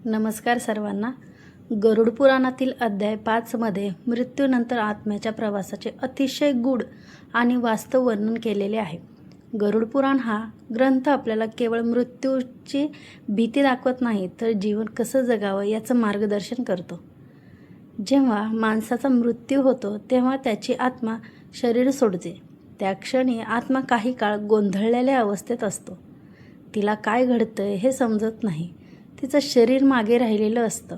नमस्कार सर्वांना. गरुड पुराणातील अध्याय 5 मध्ये मृत्यूनंतर आत्म्याच्या प्रवासाचे अतिशय गूढ आणि वास्तव वर्णन केलेले आहे. गरुड पुराण हा ग्रंथ आपल्याला केवळ मृत्यूची भीती दाखवत नाही, तर जीवन कसं जगावं याचं मार्गदर्शन करतो. जेव्हा माणसाचा मृत्यू होतो तेव्हा त्याची आत्मा शरीर सोडते. त्या क्षणी आत्मा काही काळ गोंधळलेल्या अवस्थेत असतो. तिला काय घडतंय हे समजत नाही. तिचं शरीर मागे राहिलेलं असतं,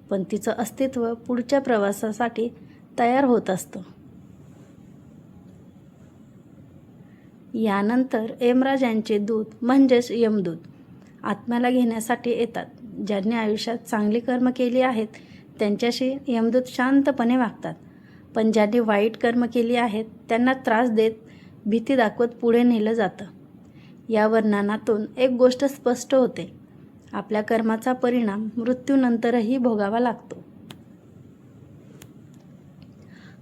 पण तिचं अस्तित्व पुढच्या प्रवासासाठी तयार होत असतं. यानंतर यमराज यांचे दूत म्हणजेच यमदूत आत्म्याला घेण्यासाठी येतात. ज्यांनी आयुष्यात चांगली कर्म केली आहेत त्यांच्याशी यमदूत शांतपणे वागतात, पण ज्यांनी वाईट कर्म केली आहेत त्यांना त्रास देत भीती दाखवत पुढे नेलं जातं. या वर्णनातून एक गोष्ट स्पष्ट होते: आपल्या कर्माचा परिणाम मृत्यूनंतरही भोगावा लागतो.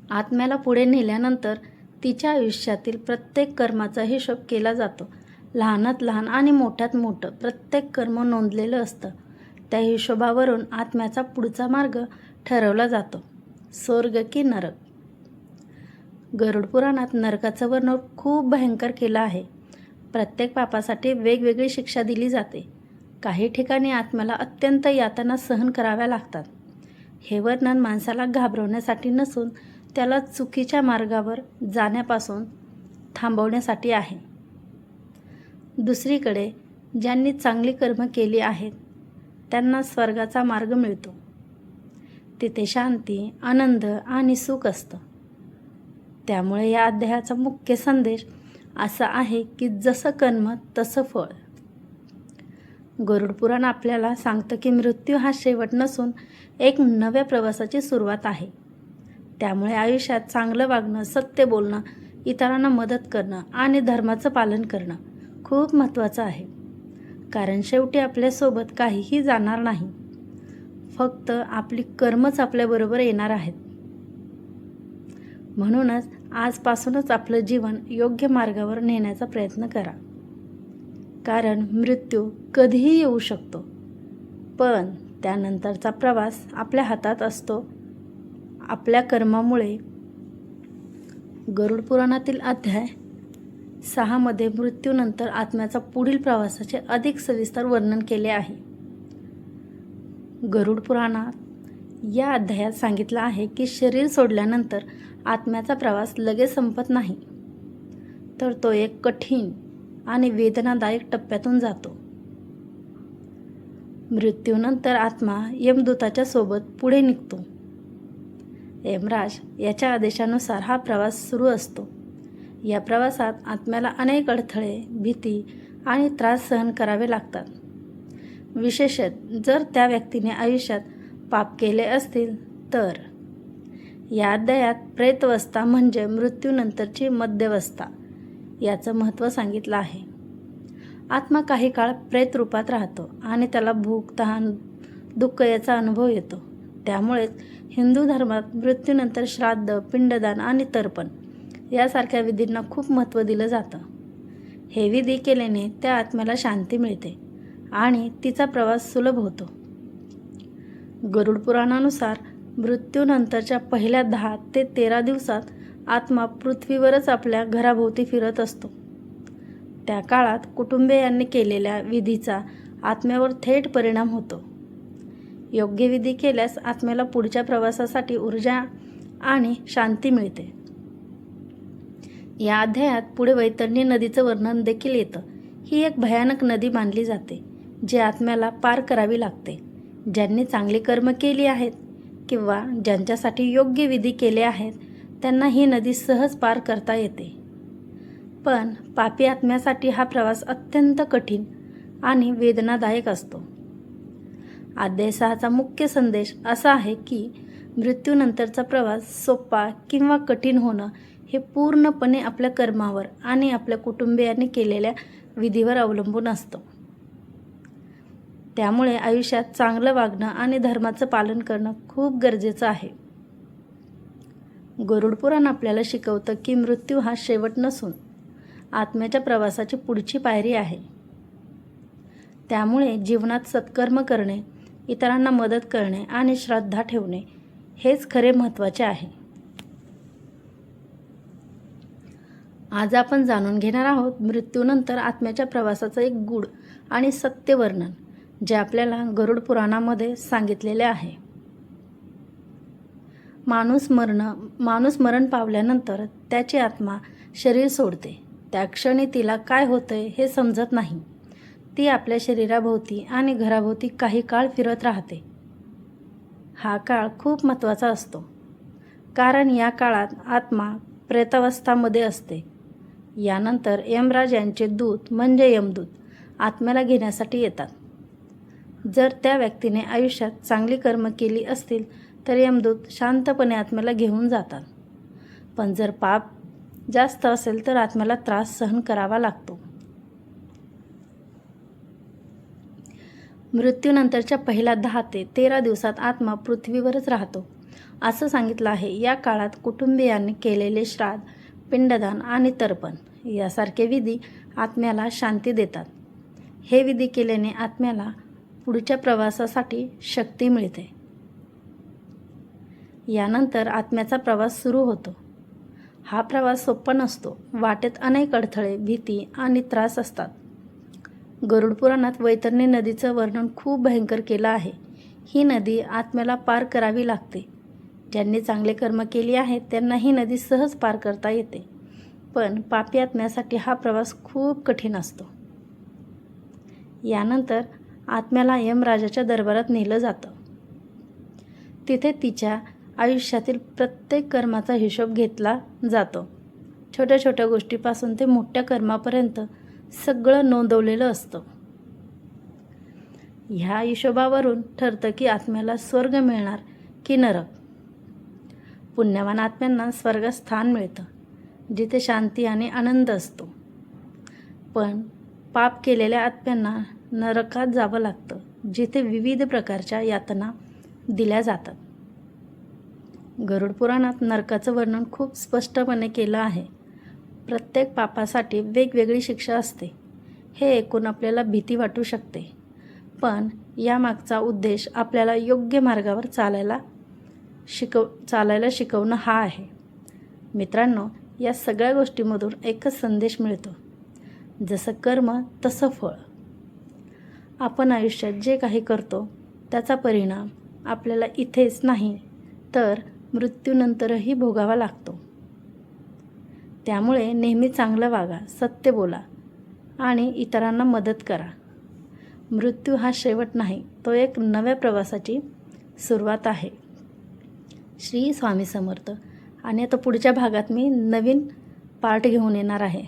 आत्म्याला पुढे नेल्यानंतर तिच्या आयुष्यातील प्रत्येक कर्माचा हिशोब केला जातो. लहानात लहान आणि मोठ्यात मोठं प्रत्येक कर्म नोंदलेलं असतं. त्या हिशोबावरून आत्म्याचा पुढचा मार्ग ठरवला जातो: स्वर्ग की नरक. गरुड पुराणात नरकाचं वर्णन खूप भयंकर केलं आहे. प्रत्येक पापासाठी वेगवेगळी शिक्षा दिली जाते. काही ठिकाणी आत्म्याला अत्यंत यातना सहन कराव्या लागतात. हे वर्णन माणसाला घाबरवण्यासाठी नसून त्याला चुकीच्या मार्गावर जाण्यापासून थांबवण्यासाठी आहे. दुसरीकडे ज्यांनी चांगली कर्म केली आहेत त्यांना स्वर्गाचा मार्ग मिळतो. तिथे शांती, आनंद आणि सुख असतं. त्यामुळे या अध्यायाचा मुख्य संदेश असा आहे की जसं कर्म तसं फळ. गरुड पुराण आपल्याला सांगतं की मृत्यू हा शेवट नसून एक नव्या प्रवासाची सुरुवात आहे. त्यामुळे आयुष्यात चांगलं वागणं, सत्य बोलणं, इतरांना मदत करणं आणि धर्माचं पालन करणं खूप महत्त्वाचं आहे. कारण शेवटी आपल्यासोबत काहीही जाणार नाही, फक्त आपली कर्मच आपल्याबरोबर येणार आहेत. म्हणूनच आजपासूनच आपलं जीवन योग्य मार्गावर नेण्याचा प्रयत्न करा. कारण मृत्यू कधीही येऊ शकतो, पण त्यानंतरचा प्रवास आपल्या हातात असतो, आपल्या कर्मामुळे. गरुड पुराणातील अध्याय 6 मध्ये मृत्यूनंतर आत्म्याचा पुढील प्रवासाचे अधिक सविस्तर वर्णन केले आहे. गरुड पुराणात या अध्यायात सांगितलं आहे की शरीर सोडल्यानंतर आत्म्याचा प्रवास लगेच संपत नाही, तर तो एक कठीण आणि वेदनादायक टप्प्यातून जातो. मृत्यूनंतर आत्मा यमदूताच्या सोबत पुढे निघतो. यमराज याच्या आदेशानुसार हा प्रवास सुरू असतो. या प्रवासात आत्म्याला अनेक अडथळे, भीती आणि त्रास सहन करावे लागतात. विशेषतः जर त्या व्यक्तीने आयुष्यात पाप केले असतील तर. या अध्यायात प्रेतवस्था म्हणजे मृत्यूनंतरची मध्यवस्था याचं महत्त्व सांगितलं आहे. आत्मा काही काळ प्रेत रूपात राहतो आणि त्याला भूक, तहान, दुःख याचा अनुभव येतो. त्यामुळेच हिंदू धर्मात मृत्यूनंतर श्राद्ध, पिंडदान आणि तर्पण यासारख्या विधींना खूप महत्त्व दिलं जातं. हे विधी केल्याने त्या आत्म्याला शांती मिळते आणि तिचा प्रवास सुलभ होतो. गरुड पुराणानुसार मृत्यूनंतरच्या पहिल्या 10 ते 13 दिवसात आत्मा पृथ्वीवरच आपल्या घराभोवती फिरत असतो. त्या काळात कुटुंबियांनी केलेल्या विधीचा आत्म्यावर थेट परिणाम होतो. योग्य विधी केल्यास आत्म्याला पुढच्या प्रवासासाठी ऊर्जा आणि शांती मिळते. या अध्यायात पुढे वैतरणी नदीचं वर्णन देखील येतं. ही एक भयानक नदी मानली जाते जी आत्म्याला पार करावी लागते. ज्यांनी चांगली कर्म केली आहेत किंवा ज्यांच्यासाठी योग्य विधी केले आहेत त्यांना ही नदी सहज पार करता येते. पण पापी आत्म्यासाठी हा प्रवास अत्यंत कठीण आणि वेदनादायक असतो. अध्याय 6चा मुख्य संदेश असा आहे की मृत्यूनंतरचा प्रवास सोपा किंवा कठीण होणं हे पूर्णपणे आपल्या कर्मावर आणि आपल्या कुटुंबियांनी केलेल्या विधीवर अवलंबून असतं. त्यामुळे आयुष्यात चांगलं वागणं आणि धर्माचं पालन करणं खूप गरजेचं आहे. गरुड पुराण आपल्याला शिकवतं की मृत्यू हा शेवट नसून आत्म्याच्या प्रवासाची पुढची पायरी आहे. त्यामुळे जीवनात सत्कर्म करणे, इतरांना मदत करणे आणि श्रद्धा ठेवणे हेच खरे महत्त्वाचे आहे. आज आपण जाणून घेणार आहोत मृत्यूनंतर आत्म्याच्या प्रवासाचं एक गूढ आणि सत्य वर्णन, जे आपल्याला गरुड पुराणामध्ये सांगितलेले आहे. माणूस मरण पावल्यानंतर त्याची आत्मा शरीर सोडते. त्या क्षणी तिला काय होतंय हे समजत नाही. ती आपल्या शरीराभोवती आणि घराभोवती काही काळ फिरत राहते. हा काळ खूप महत्त्वाचा असतो, कारण या काळात आत्मा प्रेतावस्थामध्ये असते. यानंतर यमराज यांचे दूत म्हणजे यमदूत आत्म्याला घेण्यासाठी येतात. जर त्या व्यक्तीने आयुष्यात चांगली कर्म केली असतील तर यमदूत शांतपणे आत्म्याला घेऊन जातात. पण जर पाप जास्त असेल तर आत्म्याला त्रास सहन करावा लागतो. मृत्यूनंतरच्या पहिल्या 10 ते 13 दिवसात आत्मा पृथ्वीवरच राहतो असं सांगितलं आहे. या काळात कुटुंबियांनी केलेले श्राद्ध, पिंडदान आणि तर्पण यासारखे विधी आत्म्याला शांती देतात. हे विधी केल्याने आत्म्याला पुढच्या प्रवासासाठी शक्ती मिळते. यानंतर आत्म्याचा प्रवास सुरू होतो. हा प्रवास सोपा नसतो. वाटेत अनेक अडथळे, भीती आणि त्रास असतात. गरुड पुराणात वैतरणी नदीचं वर्णन खूप भयंकर केलं आहे. ही नदी आत्म्याला पार करावी लागते. ज्यांनी चांगले कर्म केली आहेत त्यांना ही नदी सहज पार करता येते. पण पापी आत्म्यासाठी हा प्रवास खूप कठीण असतो. यानंतर आत्म्याला यमराजाच्या दरबारात नेलं जातं. तिथे तिच्या आयुष्यातील प्रत्येक कर्माचा हिशोब घेतला जातो. छोट्या छोट्या गोष्टीपासून ते मोठ्या कर्मापर्यंत सगळं नोंदवलेलं असतं. ह्या हिशोबावरून ठरतं की आत्म्याला स्वर्ग मिळणार की नरक. पुण्यवान आत्म्यांना स्वर्गात स्थान मिळतं, जिथे शांती आणि आनंद असतो. पण पाप केलेल्या आत्म्यांना नरकात जावं लागतं, जिथे विविध प्रकारच्या यातना दिल्या जातात. गरुड पुराणात नरकाचं वर्णन खूप स्पष्टपणे केलं आहे. प्रत्येक पापासाठी वेगवेगळी शिक्षा असते. हे ऐकून आपल्याला भीती वाटू शकते, पण यामागचा उद्देश आपल्याला योग्य मार्गावर चालायला शिकवणं हा आहे. मित्रांनो, या सगळ्या गोष्टीमधून एकच संदेश मिळतो, जसं कर्म तसं फळ. आपण आयुष्यात जे काही करतो त्याचा परिणाम आपल्याला इथेच नाही तर मृत्यूनंतरही भोगावा लागतो. त्यामुळे नेहमी चांगलं वागा, सत्य बोला आणि इतरांना मदत करा. मृत्यू हा शेवट नाही, तो एक नव्या प्रवासाची सुरुवात आहे. श्री स्वामी समर्थ. आणि आता पुढच्या भागात मी नवीन पार्ट घेऊन येणार आहे.